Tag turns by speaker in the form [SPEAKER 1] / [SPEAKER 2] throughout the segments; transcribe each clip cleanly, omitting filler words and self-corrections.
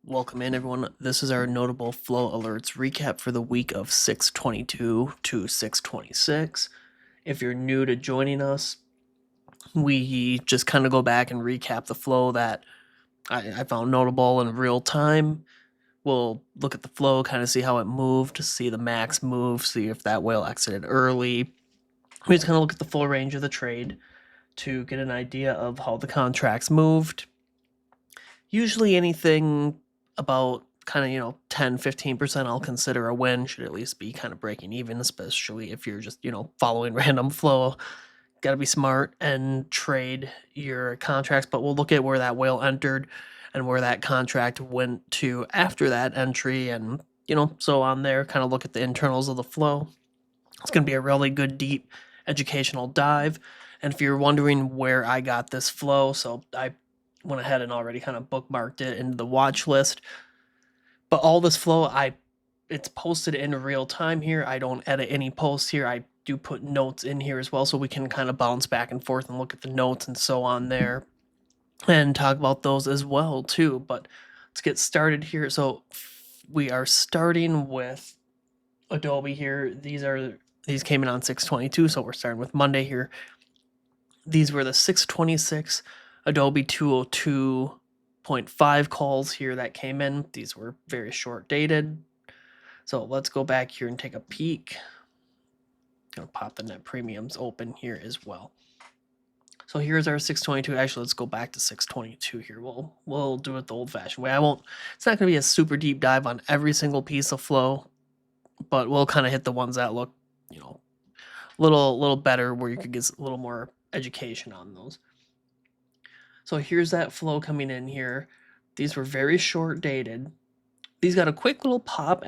[SPEAKER 1] Welcome in, everyone. This is our notable flow alerts recap for the week of 6/22 to 6/26. If you're new to joining us, we just kind of go back and recap the flow that I found notable in real time. We'll look at the flow, kind of see how it moved, see the max move, see if that whale exited early. We just kind of look at the full range of the trade to get an idea of how the contracts moved. Usually anything about kind of 10-15% I'll consider a win, should at least be kind of breaking even, especially if you're just following random flow. Got to be smart and trade your contracts, but we'll look at where that whale entered and where that contract went to after that entry, and so on there. Kind of look at the internals of the flow. It's going to be a really good deep educational dive. And if you're wondering where I got this flow, so I went ahead and already kind of bookmarked it into the watch list. But all this flow, it's posted in real time here. I don't edit any posts here. I do put notes in here as well, so we can kind of bounce back and forth and look at the notes and so on there and talk about those as well too. But let's get started here. So we are starting with Adobe here. These came in on 6/22, so we're starting with Monday here. These were the 6/26 Adobe 202.5 calls here that came in. These were very short dated. So let's go back here and take a peek. Gonna pop the net premiums open here as well. So here's our 6/22. Actually, let's go back to 6/22 here. We'll do it the old-fashioned way. It's not gonna be a super deep dive on every single piece of flow, but we'll kind of hit the ones that look, little better, where you could get a little more education on those. So here's that flow coming in here. These were very short dated. These got a quick little pop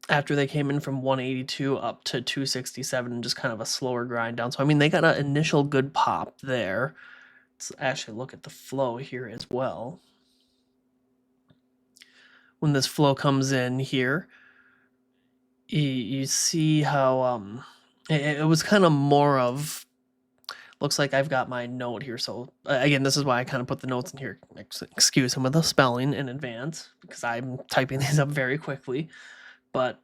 [SPEAKER 1] after they came in from 182 up to 267, and just kind of a slower grind down. So I mean, they got an initial good pop there. Let's actually look at the flow here as well. When this flow comes in here, you see how it was kind of more of, looks like I've got my note here. So again, this is why I kind of put the notes in here. Excuse some of the spelling in advance, because I'm typing these up very quickly. But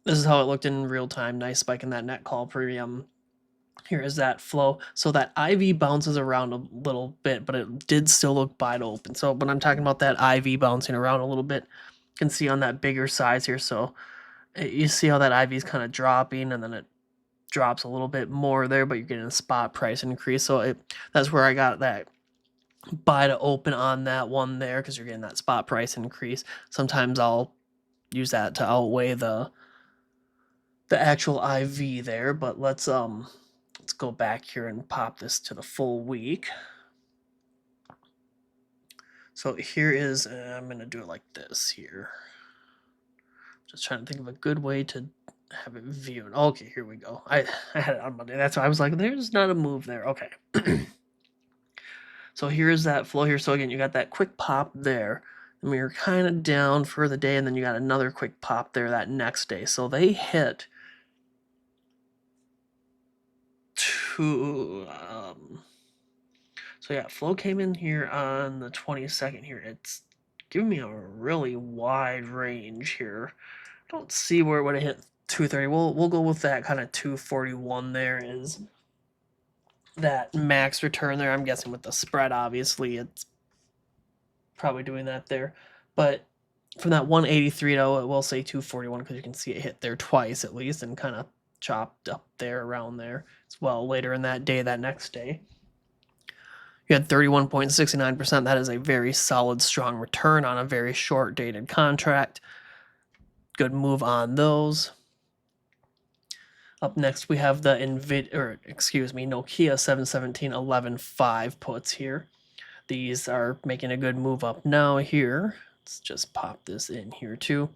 [SPEAKER 1] this is how it looked in real time. Nice spike in that net call premium. Here is that flow. So that IV bounces around a little bit, but it did still look buy to open. So when I'm talking about that IV bouncing around a little bit, you can see on that bigger size here. So you see how that IV is kind of dropping, and then it drops a little bit more there, but you're getting a spot price increase. So that's where I got that buy to open on that one there, because you're getting that spot price increase. Sometimes I'll use that to outweigh the actual IV there, but let's go back here and pop this to the full week. So here is, I'm gonna do it like this here. Just trying to think of a good way to have it viewed. Okay, here we go. I had it on Monday. That's why I was like, there's not a move there. Okay. So here's that flow here. So again, you got that quick pop there. And we were kind of down for the day, and then you got another quick pop there that next day. So they hit two. So yeah, flow came in here on the 22nd here. It's giving me a really wide range here. Don't see where it would have hit 230. We'll go with that kind of 241 there is that max return there. I'm guessing with the spread, obviously, it's probably doing that there. But from that 183 to, it will say 241, because you can see it hit there twice at least, and kind of chopped up there around there as well later in that day, that next day. You had 31.69%. That is a very solid, strong return on a very short dated contract. Good move on those. Up next, we have the Nokia 717.11.5 puts here. These are making a good move up now here. Let's just pop this in here too.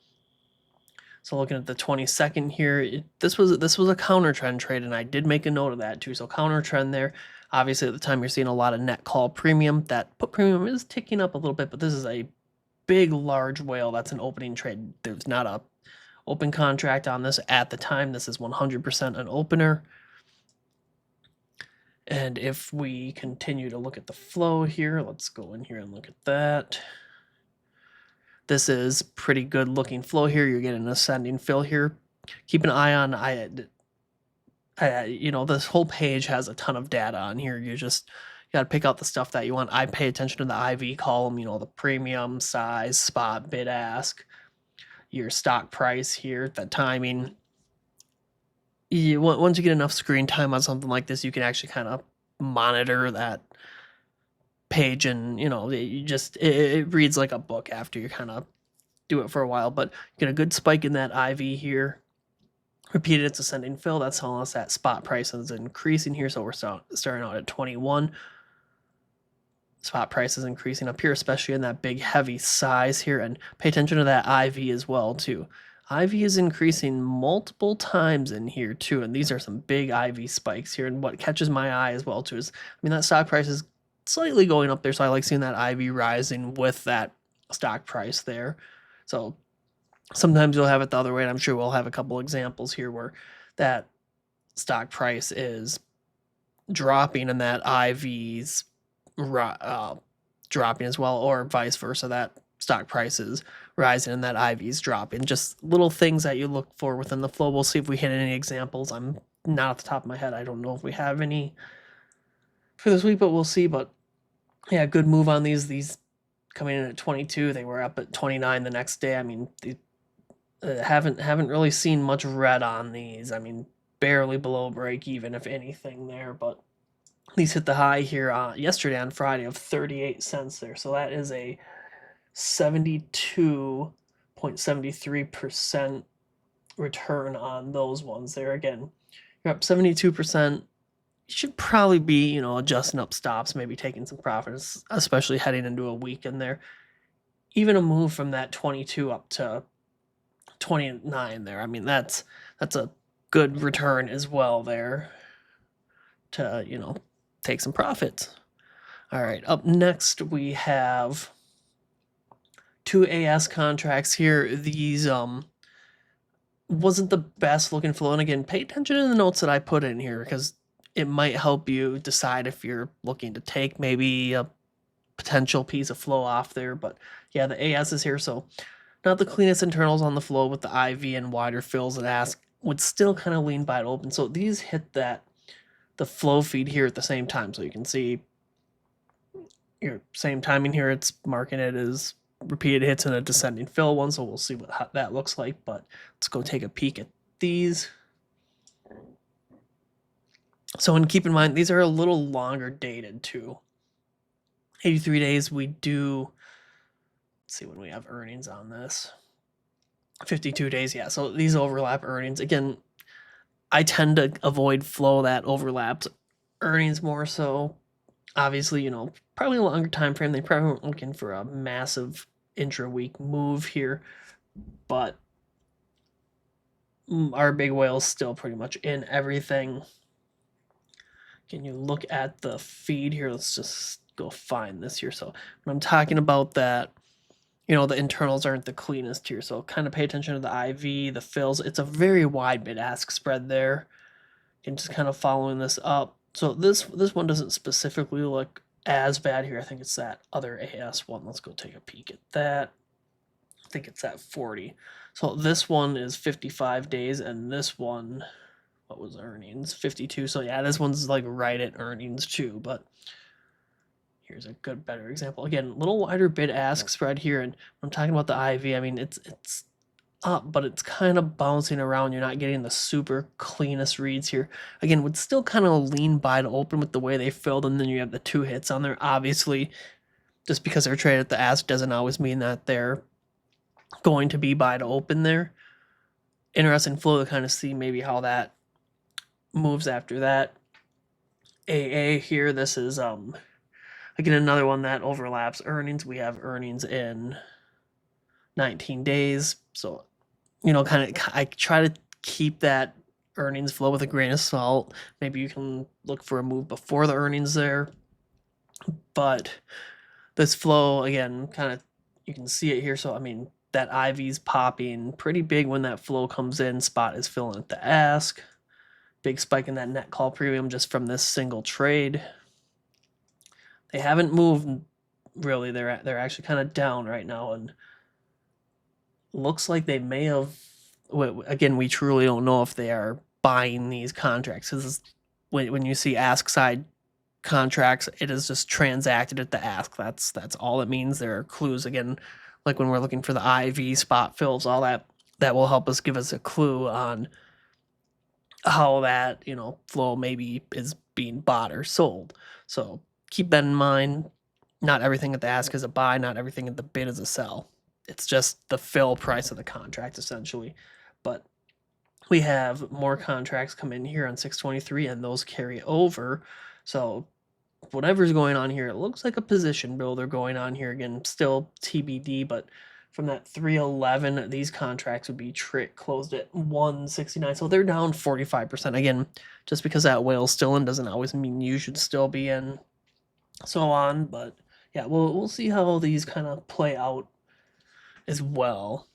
[SPEAKER 1] So looking at the 22nd here, this was a counter trend trade, and I did make a note of that too. So counter trend there. Obviously, at the time, you're seeing a lot of net call premium. That put premium is ticking up a little bit, but this is a big, large whale. That's an opening trade. There's not a open contract on this at the time. This is 100% an opener. And if we continue to look at the flow here, let's go in here and look at that. This is pretty good looking flow here. You're getting an ascending fill here. Keep an eye on, this whole page has a ton of data on here. You got to pick out the stuff that you want. I pay attention to the IV column, the premium, size, spot, bid, ask, your stock price here, the timing. Once you get enough screen time on something like this, you can actually kind of monitor that page, and it reads like a book after you kind of do it for a while. But you get a good spike in that IV here. Repeated its ascending fill. That's telling us that spot price is increasing here. So we're starting out at 21. Spot price is increasing up here, especially in that big heavy size here. And pay attention to that IV as well too. IV is increasing multiple times in here too, and these are some big IV spikes here. And what catches my eye as well too is, that stock price is slightly going up there, so I like seeing that IV rising with that stock price there. So sometimes you'll have it the other way, and I'm sure we'll have a couple examples here where that stock price is dropping and that IV's dropping as well, or vice versa, that stock price is rising and that IV's dropping. Just little things that you look for within the flow. We'll see if we hit any examples. I'm not off the top of my head. I don't know if we have any for this week, but we'll see. But yeah, good move on these. These coming in at 22, they were up at 29 the next day. Haven't really seen much red on these. Barely below break even, if anything there. But these hit the high here yesterday on Friday of 38 cents there. So that is a 72.73% return on those ones there. Again, you're up 72%. You should probably be, adjusting up stops, maybe taking some profits, especially heading into a weekend there. Even a move from that 22 up to 29 there. That's a good return as well there to, take some profits. All right, up next we have 2 AS contracts here. These wasn't the best looking flow, and again, pay attention to the notes that I put in here because it might help you decide if you're looking to take maybe a potential piece of flow off there. But yeah, the AS is here, so not the cleanest internals on the flow with the IV and wider fills, and ask would still kind of lean by it open. So these hit the flow feed here at the same time, so you can see your same timing here. It's marking it as repeated hits and a descending fill one, so we'll see what that looks like. But let's go take a peek at these. So, and keep in mind, these are a little longer dated too. 83 days, we do, let's see when we have earnings on this. 52 days, yeah, so these overlap earnings. Again, I tend to avoid flow that overlaps earnings more so. Obviously, probably a longer time frame. They probably weren't looking for a massive intra-week move here, but our big whale's still pretty much in everything. Can you look at the feed here? Let's just go find this here. So when I'm talking about that, the internals aren't the cleanest here, so kind of pay attention to the IV, the fills. It's a very wide bid-ask spread there. And just kind of following this up. So this one doesn't specifically look as bad here. I think it's that other AS one. Let's go take a peek at that. I think it's at 40. So this one is 55 days, and this one, what was earnings? 52. So yeah, this one's like right at earnings too. But here's a better example. Again, a little wider bid-ask spread here, and when I'm talking about the IV, it's up, but it's kind of bouncing around. You're not getting the super cleanest reads here. Again, would still kind of lean by to open with the way they filled, and then you have the 2 hits on there. Obviously, just because they're traded at the ask doesn't always mean that they're going to be buy to open there. Interesting flow to kind of see maybe how that moves after that. AA here, this is again another one that overlaps earnings. We have earnings in 19 days, so I try to keep that earnings flow with a grain of salt. Maybe you can look for a move before the earnings there, but this flow, again, kind of, you can see it here. So that IV's popping pretty big when that flow comes in. Spot is filling at the ask. Big spike in that net call premium just from this single trade. They haven't moved really. They're actually kind of down right now, and looks like they may have. Again, we truly don't know if they are buying these contracts. Because when you see ask side contracts, it is just transacted at the ask. That's all it means. There are clues again, like when we're looking for the IV spot fills, all that will help us give us a clue on how that flow maybe is being bought or sold. So keep that in mind. Not everything at the ask is a buy. Not everything at the bid is a sell. It's just the fill price of the contract essentially. But we have more contracts come in here on 623 and those carry over. So whatever's going on here, it looks like a position builder going on here. Again, still TBD, but from that 311, these contracts would be closed at 169. So they're down 45%. Again, just because that whale's still in doesn't always mean you should still be in, so on. But yeah, we'll see how these kind of play out as well.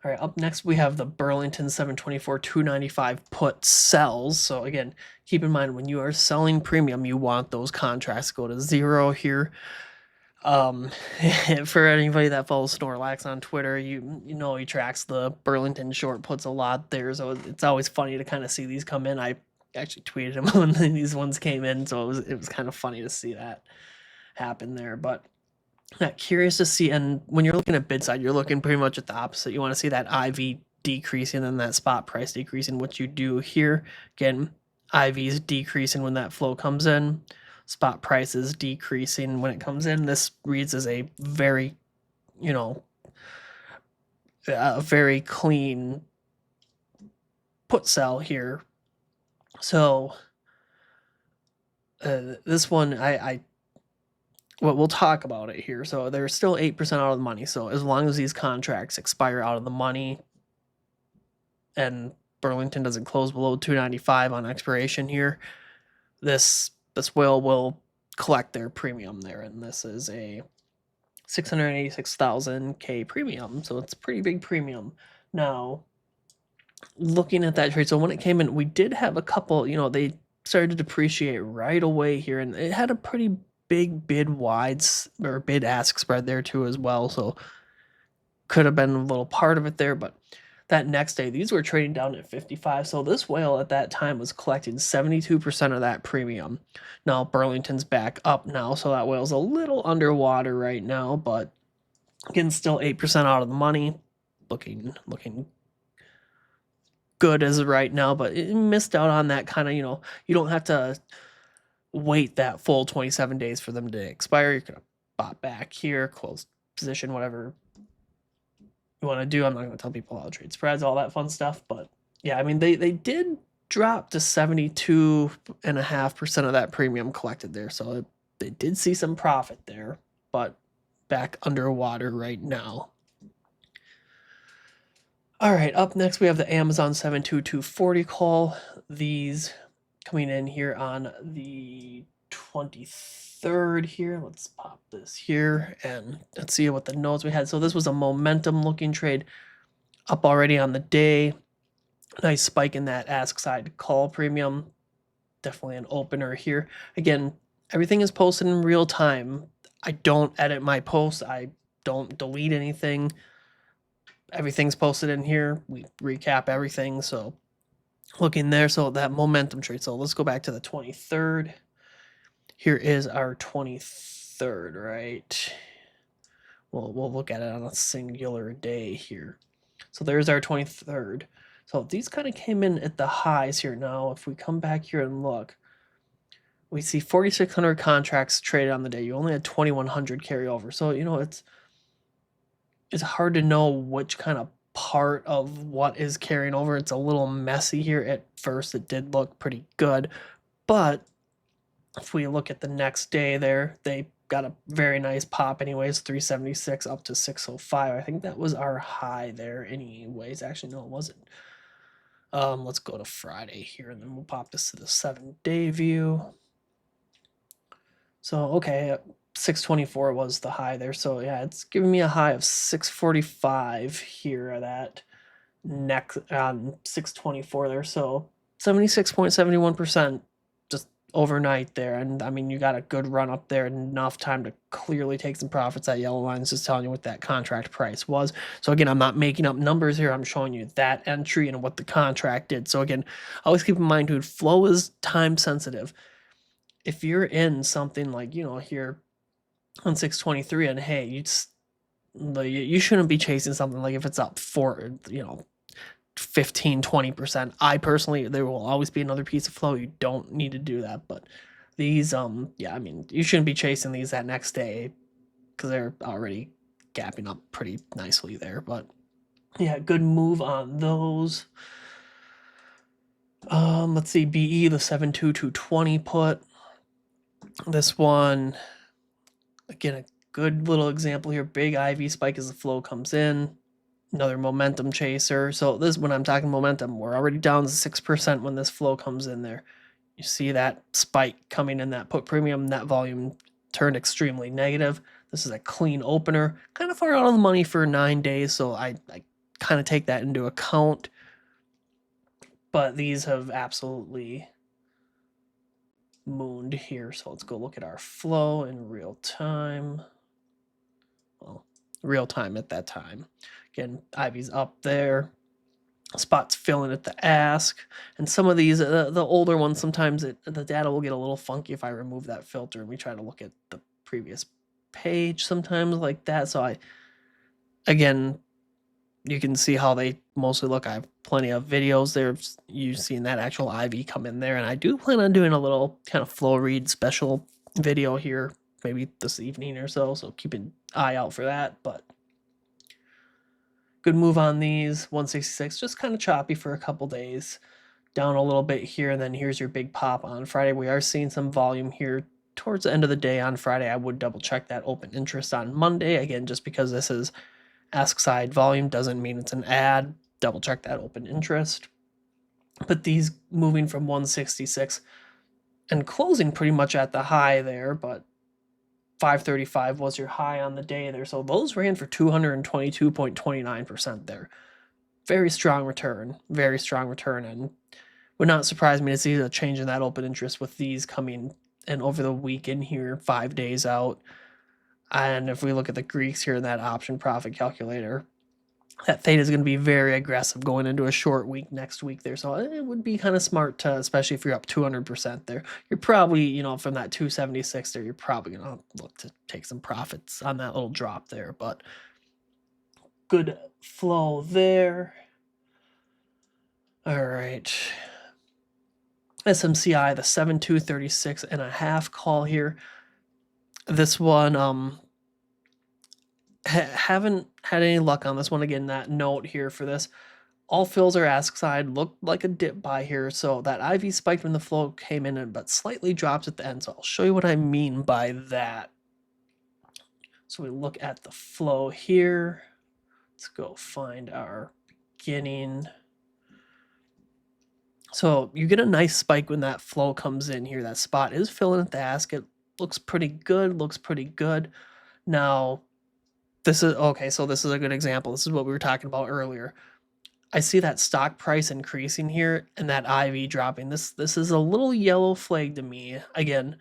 [SPEAKER 1] All right, up next we have the Burlington 724 295 put sells. So again, keep in mind when you are selling premium, you want those contracts to go to zero here. For anybody that follows Snorlax on Twitter, you know he tracks the Burlington short puts a lot there, so it's always funny to kind of see these come in. I actually tweeted him when these ones came in, so it was kind of funny to see that happen there. But yeah, curious to see. And when you're looking at bid side, you're looking pretty much at the opposite. You want to see that IV decreasing and that spot price decreasing. What you do here, again, IV's decreasing when that flow comes in. Spot price is decreasing when it comes in. This reads as a very, a very clean put sell here. So this one, well, we'll talk about it here. So they're still 8% out of the money. So as long as these contracts expire out of the money and Burlington doesn't close below 295 on expiration here, this whale will collect their premium there. And this is a 686,000 K premium. So it's a pretty big premium. Now, looking at that trade, so when it came in, we did have a couple, they started to depreciate right away here, and it had a pretty big bid wides or bid ask spread there too as well. So could have been a little part of it there, but that next day these were trading down at 55. So this whale at that time was collecting 72% of that premium. Now Burlington's back up now, so that whale's a little underwater right now, but again, still 8% out of the money. Looking good as of right now, but it missed out on that kind of, you don't have to wait that full 27 days for them to expire. You could have bought back here, closed position, whatever you want to do. I'm not going to tell people how to trade spreads, all that fun stuff, but yeah, I mean, they did drop to 72.5% of that premium collected there, so they did see some profit there, but back underwater right now. All right, up next we have the AMZN 72240 call. These coming in here on the 23rd here. Let's pop this here and let's see what the notes we had. So this was a momentum looking trade, up already on the day. Nice spike in that ask side call premium. Definitely an opener here. Again, everything is posted in real time. I don't edit my posts. I don't delete anything. Everything's posted in here. We recap everything. So looking there, so that momentum trade. So let's go back to the 23rd. Here is our 23rd, right? We'll look at it on a singular day here. So there's our 23rd. So these kind of came in at the highs here. Now, if we come back here and look, we see 4,600 contracts traded on the day. You only had 2,100 carryover. So, it's hard to know which kind of part of what is carrying over. It's a little messy here at first. It did look pretty good, but if we look at the next day there, they got a very nice pop anyways, 376 up to 605. I think that was our high there anyways. Actually, no, it wasn't. Let's go to Friday here, and then we'll pop this to the 7-day view. So, okay, 624 was the high there. So yeah, it's giving me a high of 645 here at that next 624 there. So 76.71%, just overnight there, and I mean, you got a good run up there, enough time to clearly take some profits. That yellow line is just telling you what that contract price was. So again, I'm not making up numbers here. I'm showing you that entry and what the contract did. So again, always keep in mind, dude, flow is time sensitive. If you're in something like, here on 623, and hey, you shouldn't be chasing something like if it's up 15, 20%. I personally, there will always be another piece of flow. You don't need to do that. But these, yeah, I mean, you shouldn't be chasing these that next day because they're already gapping up pretty nicely there. But yeah, good move on those. Let's see, BE, the 72220 put. This one, again, a good little example here. Big IV spike as the flow comes in. Another momentum chaser. So this, when I'm talking momentum, we're already down to 6% when this flow comes in there. You see that spike coming in that put premium, that volume turned extremely negative. This is a clean opener, kind of far out of the money for 9 days, so I kind of take that into account. But these have absolutely mooned here. So let's go look at our flow in real time. Well, real time at that time. Again, Ivy's up there. Spot's filling at the ask, and some of these, the older ones, sometimes the data will get a little funky if I remove that filter and we try to look at the previous page sometimes like that. So again, you can see how they mostly look. I have plenty of videos there. You've seen that actual IV come in there, and I do plan on doing a little kind of flow read special video here, maybe this evening or so. So keep an eye out for that. But good move on these. 166, just kind of choppy for a couple days. Down a little bit here, and then here's your big pop on Friday. We are seeing some volume here towards the end of the day on Friday. I would double check that open interest on Monday. Again, just because this is ask side volume doesn't mean it's an ad. Double check that open interest. But these moving from 166 and closing pretty much at the high there, but 535 was your high on the day there. So those ran for 222.29% there. Very strong return, and would not surprise me to see a change in that open interest with these coming in over the weekend here, 5 days out. And if we look at the Greeks here in that option profit calculator, that theta is going to be very aggressive going into a short week next week there. So it would be kind of smart to, especially if you're up 200% there, you're probably, from that 276 there, you're probably going to look to take some profits on that little drop there. But good flow there. All right. SMCI, the 7236.5 call here. This one, haven't had any luck on this one. Again, that note here for this, all fills are ask side, looked like a dip buy here. So that IV spiked when the flow came in, but slightly dropped at the end. So I'll show you what I mean by that. So we look at the flow here. Let's go find our beginning. So you get a nice spike when that flow comes in here. That spot is filling at the ask. It looks pretty good, Now, this is, okay, so this is a good example. This is what we were talking about earlier. I see that stock price increasing here and that IV dropping. This is a little yellow flag to me. Again,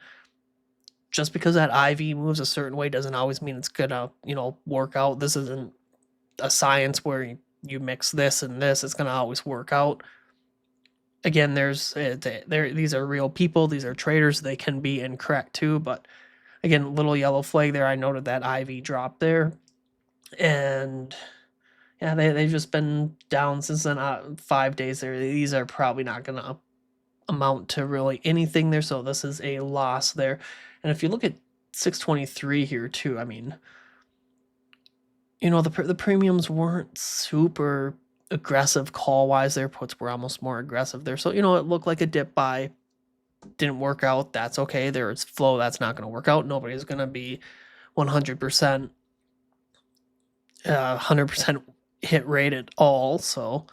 [SPEAKER 1] just because that IV moves a certain way doesn't always mean it's gonna, work out. This isn't a science where you mix this and this, it's gonna always work out. Again, these are real people, these are traders, they can be incorrect too, but again, little yellow flag there. I noted that IV drop there, and yeah, they've just been down since then. 5 days there. These are probably not gonna amount to really anything there, so this is a loss there. And if you look at 623 here too, I mean, the premiums weren't super aggressive call wise there. Puts were almost more aggressive there, so it looked like a dip buy. Didn't work out. That's okay. There's flow. That's not going to work out. Nobody's going to be 100% hit rate at all. So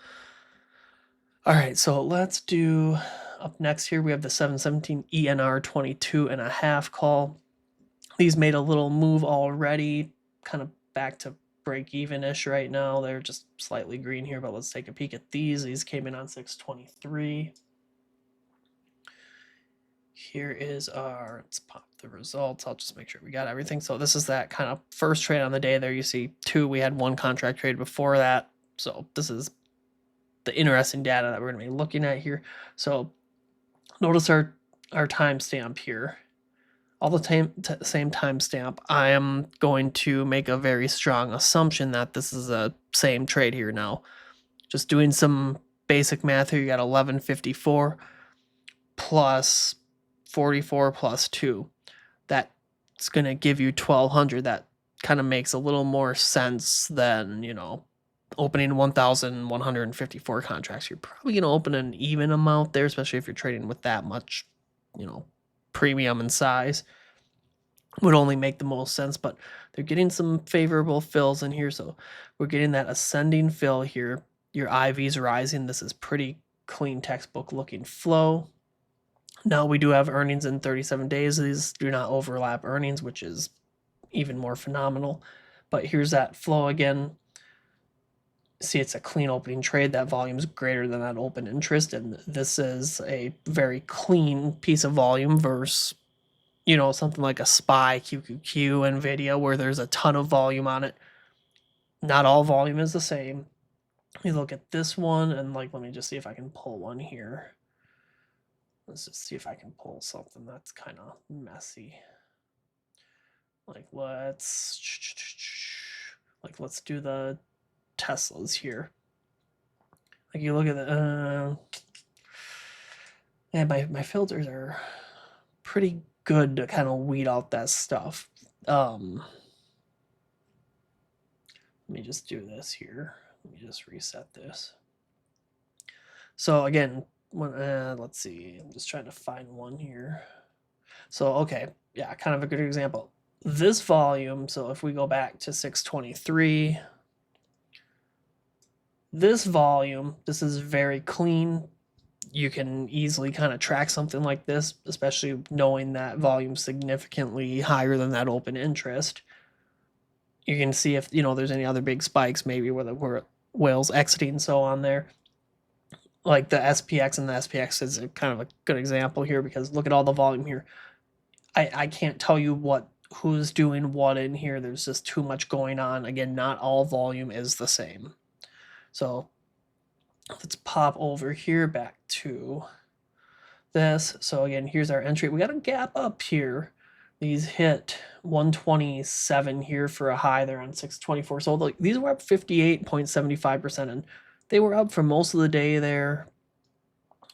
[SPEAKER 1] all right, so let's do up next here. We have the 717 ENR 22.5 call. These made a little move already, kind of back to break even-ish right now. They're just slightly green here, but let's take a peek at these. These came in on 623. Here is our, let's pop the results. I'll just make sure we got everything. So this is that kind of first trade on the day there. You see 2, we had 1 contract trade before that. So this is the interesting data that we're going to be looking at here. So notice our timestamp here. All the same timestamp. I am going to make a very strong assumption that this is a same trade here now. Just doing some basic math here, you got 1154 plus 44 plus 2. That's going to give you 1200. That kind of makes a little more sense than, you know, opening 1,154 contracts. You're probably going to open an even amount there, especially if you're trading with that much, you know, premium in size. Would only make the most sense, but they're getting some favorable fills in here. So we're getting that ascending fill here. Your IV's rising. This is pretty clean textbook looking flow. Now we do have earnings in 37 days. These do not overlap earnings, which is even more phenomenal. But here's that flow again. See, it's a clean opening trade. That volume's greater than that open interest, and this is a very clean piece of volume versus, you know, something like a SPY, QQQ, NVIDIA, where there's a ton of volume on it. Not all volume is the same. You look at this one, and like, let me just see if I can pull one here. Let's just see if I can pull something that's kind of messy. Like, let's do the Teslas here. Like, you look at the, yeah, my filters are pretty good to kind of weed out that stuff. Let me just do this here. Let me just reset this. So again, let's see. I'm just trying to find one here. So, okay, yeah, kind of a good example. This volume, so if we go back to 623, this volume, this is very clean. You can easily kind of track something like this, especially knowing that volume significantly higher than that open interest. You can see if, you know, there's any other big spikes, maybe where the whales exiting and so on there. Like the SPX, and the SPX is kind of a good example here because look at all the volume here. I can't tell you who's doing what in here. There's just too much going on. Again, not all volume is the same. So let's pop over here back to this. So again, here's our entry. We got a gap up here. These hit 127 here for a high there on 624. So like, these were up 58.75%, and they were up for most of the day there.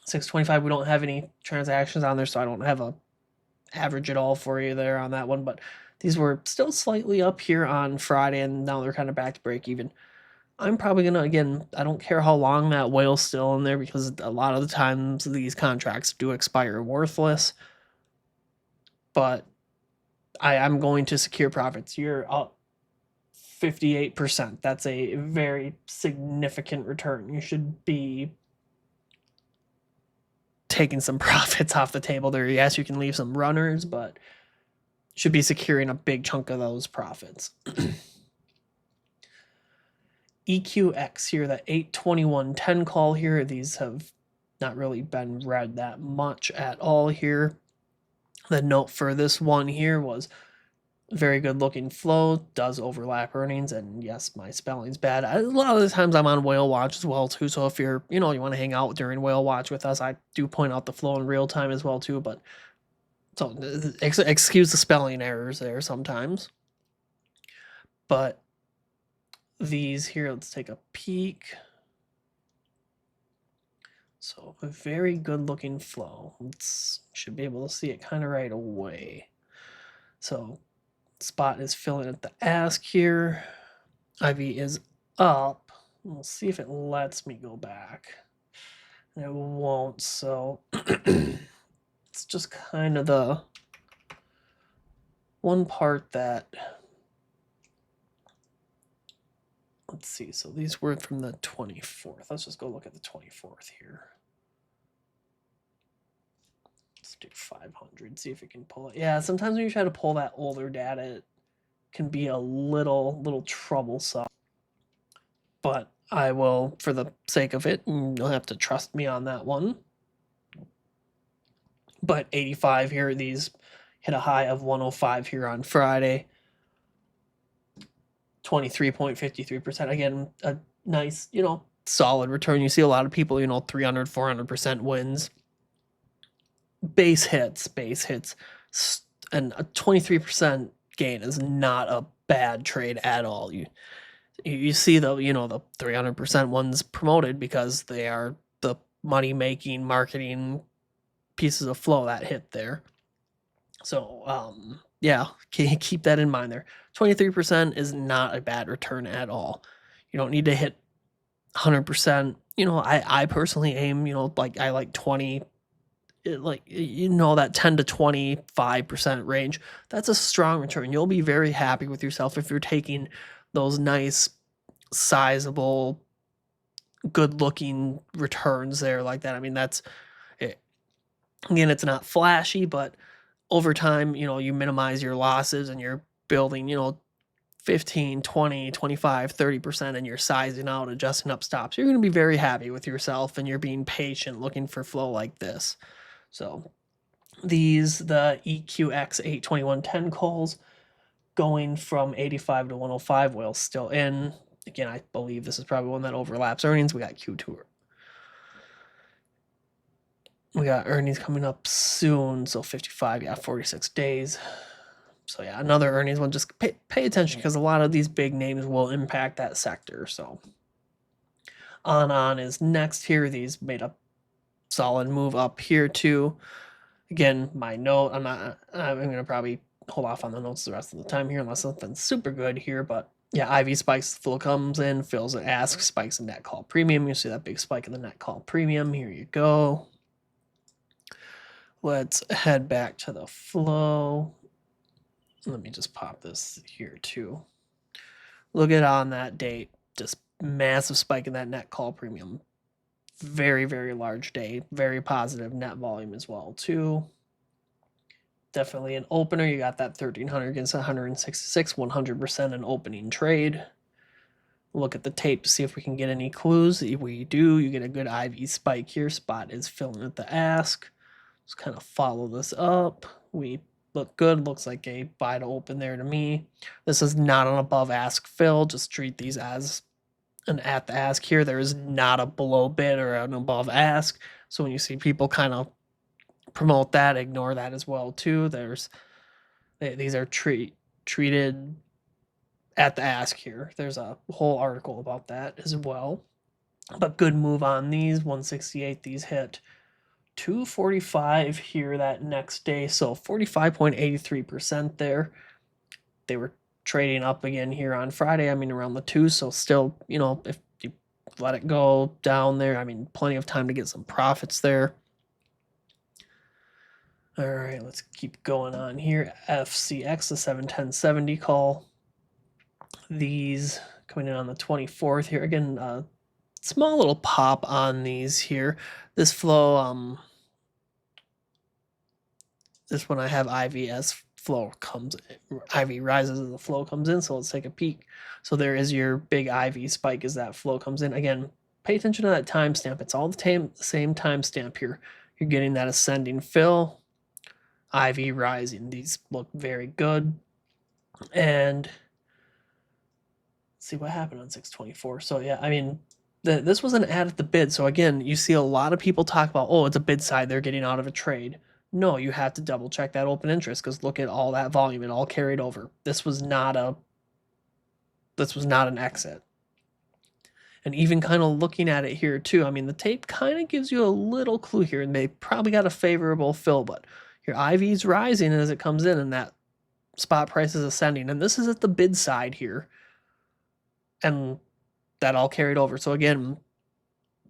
[SPEAKER 1] 625, we don't have any transactions on there, so I don't have a average at all for you there on that one, but these were still slightly up here on Friday, and now they're kind of back to break even. I'm probably gonna, again, I don't care how long that whale's still in there because a lot of the times these contracts do expire worthless, but I'm going to secure profits. You're up 58%. That's a very significant return. You should be taking some profits off the table there. Yes, you can leave some runners, but should be securing a big chunk of those profits. EQX here, that 821.10 call here, these have not really been read that much at all here. The note for this one here was very good looking flow, does overlap earnings, and yes, my spelling's bad. A lot of the times I'm on Whale Watch as well too, so if you're, you know, you want to hang out during Whale Watch with us, I do point out the flow in real time as well too, but so excuse the spelling errors there sometimes. But these here, let's take a peek. So a very good looking flow. Should be able to see it kind of right away. So spot is filling at the ask here. IV is up. We'll see if it lets me go back. And it won't, so it's just kind of the one part that, let's see, so these were from the 24th. Let's just go look at the 24th here. Let's do 500, see if it can pull it. Yeah, sometimes when you try to pull that older data, it can be a little troublesome. But I will, for the sake of it, you'll have to trust me on that one. But 85 here, these hit a high of 105 here on Friday. 23.53%. Again, a nice, solid return. You see a lot of people, 300, 400% wins. Base hits. And a 23% gain is not a bad trade at all. You see the 300% ones promoted because they are the money making marketing pieces of flow that hit there. So yeah, keep that in mind there. 23% is not a bad return at all. You don't need to hit 100%. I personally aim, like I like 20, that 10 to 25% range. That's a strong return. You'll be very happy with yourself if you're taking those nice, sizable, good looking returns there like that. I mean, that's it. Again, it's not flashy, but over time, you minimize your losses and you're building, 15, 20, 25, 30%, and you're sizing out, adjusting up stops. You're going to be very happy with yourself and you're being patient looking for flow like this. So the EQX 82110 calls going from 85 to 105, well, still in. Again, I believe this is probably one that overlaps earnings. We got Q2. We got earnings coming up soon, so 55, 46 days. So yeah, another earnings one. Just pay attention because a lot of these big names will impact that sector. So on is next here. These made a solid move up here too. Again, my note, I'm going to probably hold off on the notes the rest of the time here unless something's super good here. But yeah, IV spikes, flow comes in, fills it, asks, spikes in net call premium. You see that big spike in the net call premium. Here you go. Let's head back to the flow. Let me just pop this here too. Look at on that date, just massive spike in that net call premium. Very, very large day. Very positive net volume as well too. Definitely an opener. You got that 1300 against 166, 100% an opening trade. Look at the tape to see if we can get any clues. If we do, you get a good IV spike here. Spot is filling at the ask. Let's kind of follow this up. We look good. Looks like a buy to open there to me. This is not an above ask fill. Just treat these as an at the ask here. There is not a below bid or an above ask. So when you see people kind of promote that, ignore that as well too. These are treated at the ask here. There's a whole article about that as well. But good move on these. 168, these hit 245 here that next day. So 45.83% there. They were trading up again here on Friday. I mean, around the 2. So still, if you let it go down there, I mean, plenty of time to get some profits there. All right, let's keep going on here. FCX, the 71070 call. These coming in on the 24th here. Again, small little pop on these here. This flow, this one I have IVS flow comes, IV rises as the flow comes in. So let's take a peek. So there is your big IV spike as that flow comes in. Again, pay attention to that timestamp. It's all the same timestamp here. You're getting that ascending fill, IV rising. These look very good. And let's see what happened on 624. So yeah, I mean, this was an ad at the bid. So again, you see a lot of people talk about, oh, it's a bid side, they're getting out of a trade. No, you have to double check that open interest because look at all that volume. It all carried over. This was not an exit. And even kind of looking at it here too, I mean, the tape kind of gives you a little clue here, and they probably got a favorable fill, but your IV's rising as it comes in, and that spot price is ascending. And this is at the bid side here, and that all carried over. So again,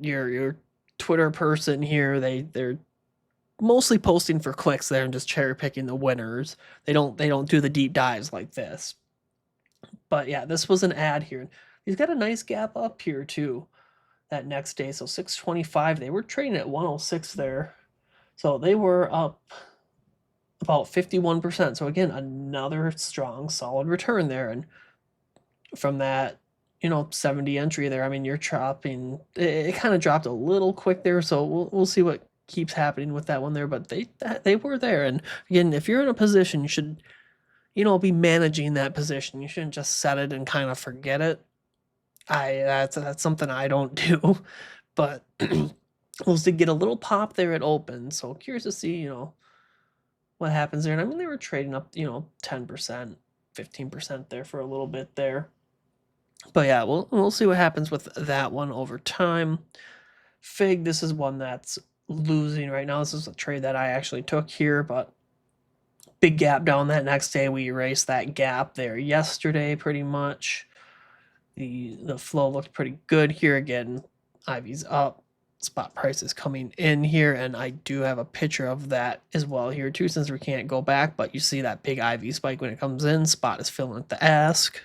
[SPEAKER 1] your Twitter person here, they're mostly posting for clicks there and just cherry picking the winners. They don't do the deep dives like this. But yeah, this was an ad here. He's got a nice gap up here too that next day. So 625, they were trading at 106 there. So they were up about 51%. So again, another strong, solid return there. And from that, 70 entry there, I mean, you're chopping. It kind of dropped a little quick there. So we'll see what keeps happening with that one there, but they were there. And again, if you're in a position, you should, be managing that position. You shouldn't just set it and kind of forget it. That's something I don't do, but was to get a little pop there at open. So curious to see, what happens there. And I mean, they were trading up, 10%, 15% there for a little bit there. But yeah, we'll see what happens with that one over time. Fig, this is one that's losing right now. This is a trade that I actually took here, but big gap down that next day. We erased that gap there yesterday pretty much. The flow looked pretty good here. Again, Ivy's up. Spot price is coming in here, and I do have a picture of that as well here too, since we can't go back, but you see that big IV spike when it comes in. Spot is filling at the ask.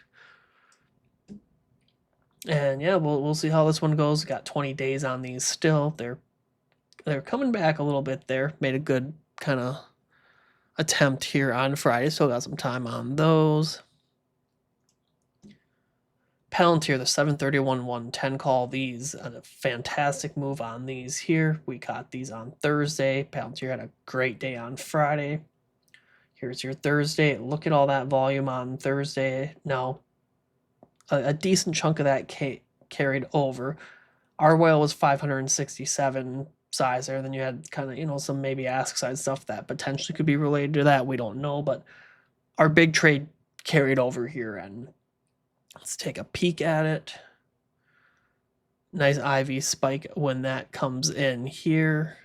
[SPEAKER 1] And yeah, we'll see how this one goes. Got 20 days on these still. They're coming back a little bit there. Made a good kind of attempt here on Friday. Still got some time on those. Palantir, the 731 110 call. These a fantastic move on these here. We caught these on Thursday. Palantir had a great day on Friday. Here's your Thursday. Look at all that volume on Thursday. Now, a decent chunk of that carried over. Our whale was 567 size there. Then you had kind of, some maybe ask size stuff that potentially could be related to that. We don't know, but our big trade carried over here, and let's take a peek at it. Nice IV spike when that comes in here.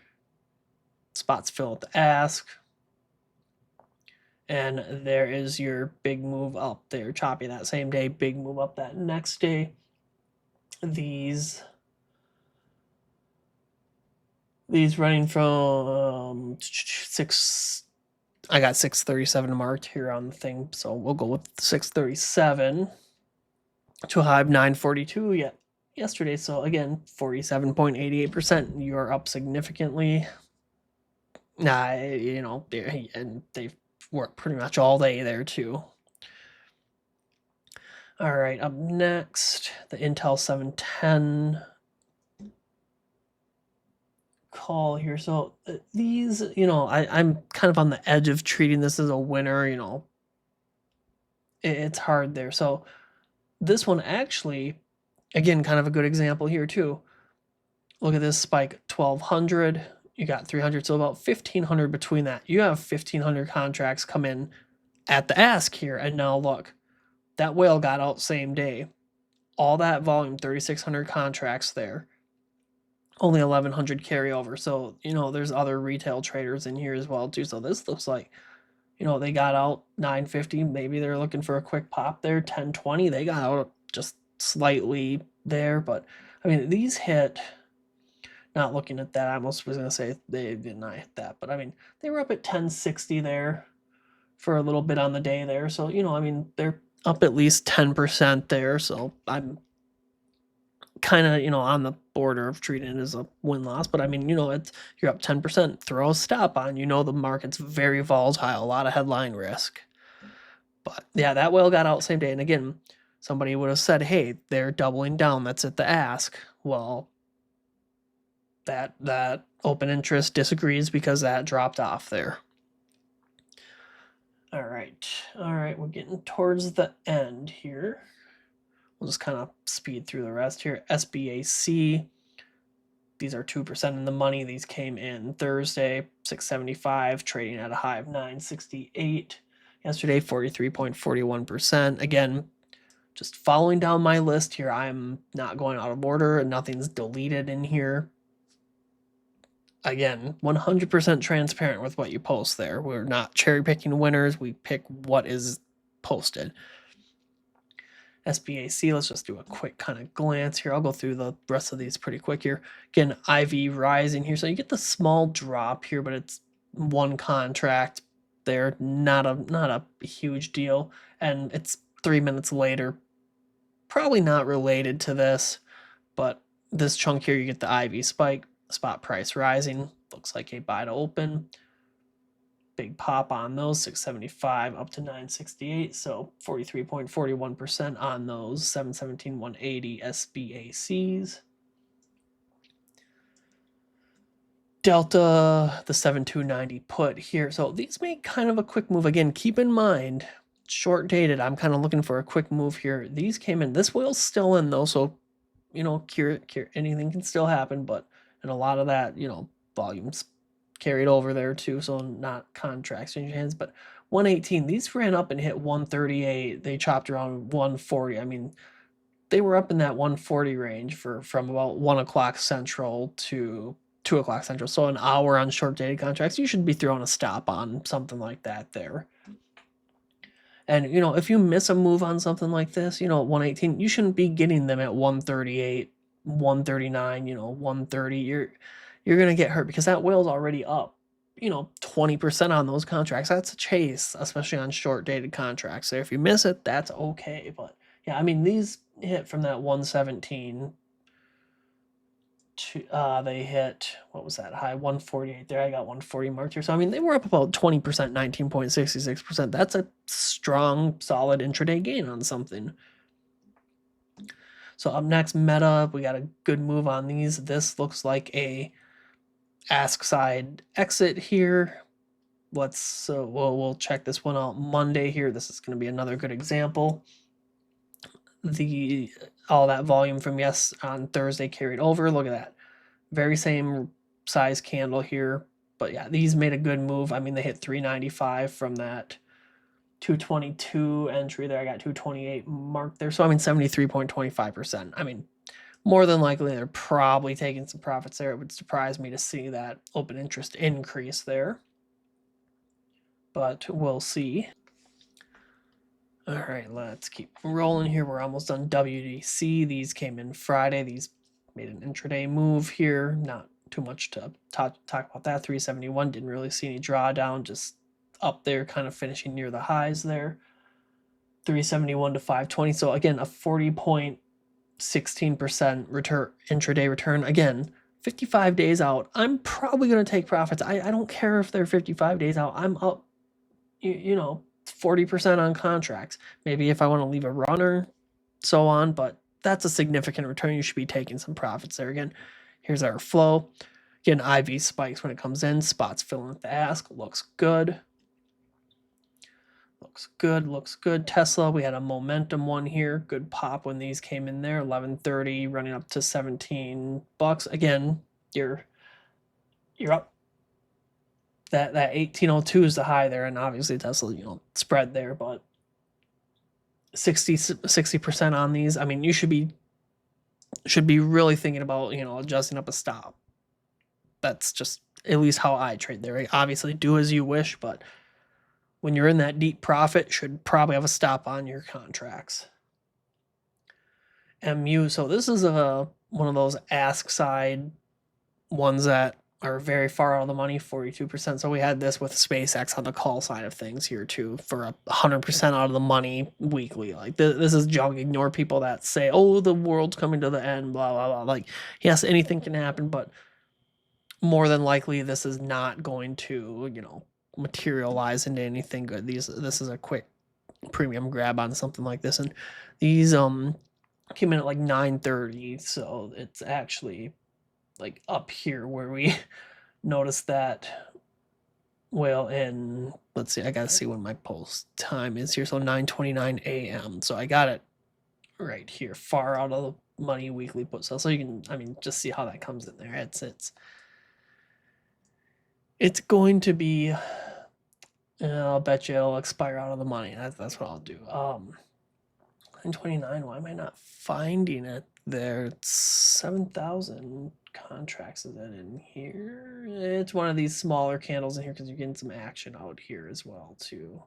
[SPEAKER 1] Spots fill at the ask. And there is your big move up there. Choppy that same day, big move up that next day. These running from 6, I got 637 marked here on the thing, so we'll go with 637 to a high of 942 yesterday. So again, 47.88%. You're up significantly. And they've worked pretty much all day there too. All right, up next, the Intel 710 call here. So these, I'm kind of on the edge of treating this as a winner. It's hard there. So this one actually, again, kind of a good example here too. Look at this spike, 1200. You got 300, so about 1500 between that. You have 1500 contracts come in at the ask here, and now look, that whale got out same day. All that volume, 3600 contracts there. Only 1100 carryover. So, there's other retail traders in here as well too. So this looks like, they got out 950. Maybe they're looking for a quick pop there. 1020. They got out just slightly there, but I mean, these hit. Not looking at that, I almost was going to say they did not hit that, but I mean, they were up at 1060 there for a little bit on the day there. So, they're up at least 10% there. So I'm kind of, on the border of treating it as a win-loss. But I mean, you're up 10%. Throw a stop on. The market's very volatile, a lot of headline risk. But yeah, that whale got out same day. And again, somebody would have said, hey, they're doubling down. That's at the ask. Well, that open interest disagrees because that dropped off there. All right, we're getting towards the end here. We'll just kind of speed through the rest here. SBAC, these are 2% in the money. These came in Thursday, 675, trading at a high of 968. Yesterday, 43.41%. Again, just following down my list here. I'm not going out of order. Nothing's deleted in here. Again, 100% transparent with what you post there. We're not cherry picking winners. We pick what is posted. SBAC, let's just do a quick kind of glance here. I'll go through the rest of these pretty quick here. Again, IV rising here. So you get the small drop here, but it's one contract there. Not a huge deal. And it's 3 minutes later. Probably not related to this, but this chunk here, you get the IV spike. Spot price rising, looks like a buy to open. Big pop on those, 675 up to 968, so 43.41% on those 717 180 SBACs. Delta, the 7290 put here. So these make kind of a quick move. Again, keep in mind, short dated. I'm kind of looking for a quick move here. These came in. This whale's still in though, so anything can still happen. But and a lot of that, volumes carried over there too. So not contracts in your hands, but 118. These ran up and hit 138. They chopped around 140. I mean, they were up in that 140 range from about 1 o'clock Central to 2 o'clock Central. So an hour on short dated contracts, you should be throwing a stop on something like that there. And, if you miss a move on something like this, 118, you shouldn't be getting them at 138, 139, 130. You're going to get hurt because that whale's already up, 20% on those contracts. That's a chase, especially on short dated contracts. So if you miss it, that's okay. But yeah, I mean, these hit from that 117 to, they hit, what was that high? 148 there. I got 140 marked here. So, I mean, they were up about 20%, 19.66%. That's a strong, solid intraday gain on something. So up next, Meta, we got a good move on these. This looks like a ask side exit here. We'll check this one out Monday here. This is going to be another good example. All that volume from on Thursday carried over. Look at that. Very same size candle here. But yeah, these made a good move. I mean, they hit 395 from that 222 entry there. I got 228 marked there. So, I mean, 73.25%. I mean, more than likely, they're probably taking some profits there. It would surprise me to see that open interest increase there. But we'll see. All right, let's keep rolling here. We're almost done. WDC. These came in Friday. These made an intraday move here. Not too much to talk about that. 371. Didn't really see any drawdown. Just up there, kind of finishing near the highs there. 371 to 520. So again, a 40.16% return, intraday return. Again, 55 days out. I'm probably going to take profits. I don't care if they're 55 days out. I'm up, 40% on contracts. Maybe if I want to leave a runner, so on, but that's a significant return. You should be taking some profits there. Again, here's our flow. Again, IV spikes when it comes in. Spots filling with the ask. Looks good. Looks good. Tesla, we had a momentum one here. Good pop when these came in there. 1130 running up to $17. Again, you're up. That 1802 is the high there, and obviously Tesla, spread there, but 60% on these. I mean, you should be really thinking about, adjusting up a stop. That's just at least how I trade there. Obviously, do as you wish, but when you're in that deep profit, should probably have a stop on your contracts. MU, so this is one of those ask side ones that are very far out of the money, 42%. So we had this with SpaceX on the call side of things here too, for 100% out of the money weekly. Like this is junk. Ignore people that say, "Oh, the world's coming to the end," blah blah blah. Like, yes, anything can happen, but more than likely, this is not going to, materialize into anything good. This is a quick premium grab on something like this, and these came in at like 930, so it's actually like up here where we noticed that whale in, let's see, I gotta see when my post time is here. So 9:29 a.m. So I got it right here, far out of the money weekly put sell. So you can, I mean, just see how that comes in there. It's going to be, I'll bet you it'll expire out of the money. That's what I'll do. 929, why am I not finding it there? It's 7,000 contracts. Is that in here? It's one of these smaller candles in here because you're getting some action out here as well too.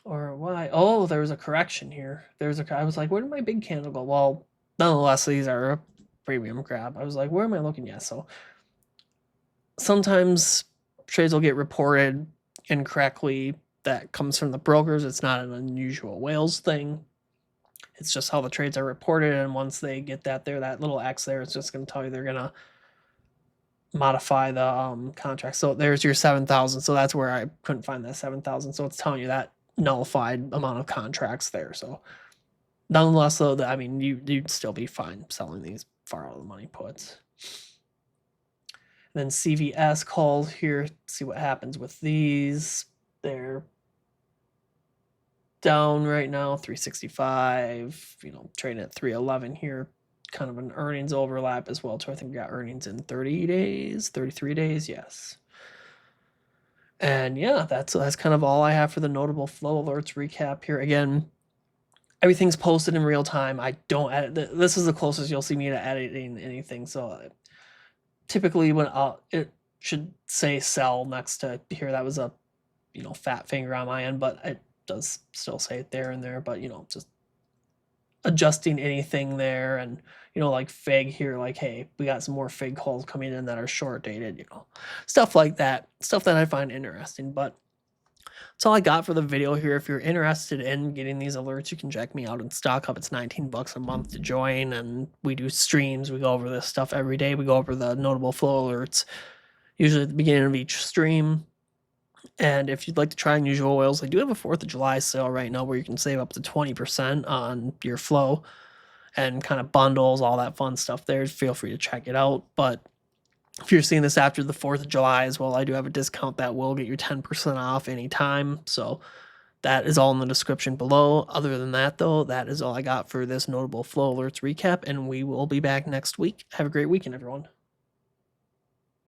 [SPEAKER 1] Or why? Oh, there was a correction here. I was like, where did my big candle go? Well, nonetheless, these are a premium grab. I was like, where am I looking at? So sometimes trades will get reported incorrectly. That comes from the brokers. It's not an unusual whales thing. It's just how the trades are reported, and once they get that little X there, it's just going to tell you they're going to modify the contract. So there's your 7,000. So that's where I couldn't find that 7,000. So it's telling you that nullified amount of contracts there. So nonetheless, though, I mean, you'd still be fine selling these far out of the money puts. Then CVS calls here, see what happens with these. They're down right now, 365, trading at 311 here. Kind of an earnings overlap as well, too. I think we got earnings in 30 days, 33 days, yes. And yeah, that's kind of all I have for the notable flow alerts recap here. Again, everything's posted in real time. I don't edit. This is the closest you'll see me to editing anything. So typically when it should say sell next to here. That was a fat finger on my end, but it does still say it there and there. But just adjusting anything there, and like fig here, like, hey, we got some more fig calls coming in that are short dated, stuff like that, stuff that I find interesting. But that's all I got for the video here. If you're interested in getting these alerts, you can check me out in Stock Up. It's $19 a month to join, and we do streams. We go over this stuff every day. We go over the notable flow alerts usually at the beginning of each stream. And if you'd like to try unusual oils, I do have a 4th of July sale right now where you can save up to 20% on your flow and kind of bundles, all that fun stuff there. Feel free to check it out. But if you're seeing this after the 4th of July as well, I do have a discount that will get you 10% off anytime. So that is all in the description below. Other than that, though, that is all I got for this notable flow alerts recap, and we will be back next week. Have a great weekend, everyone.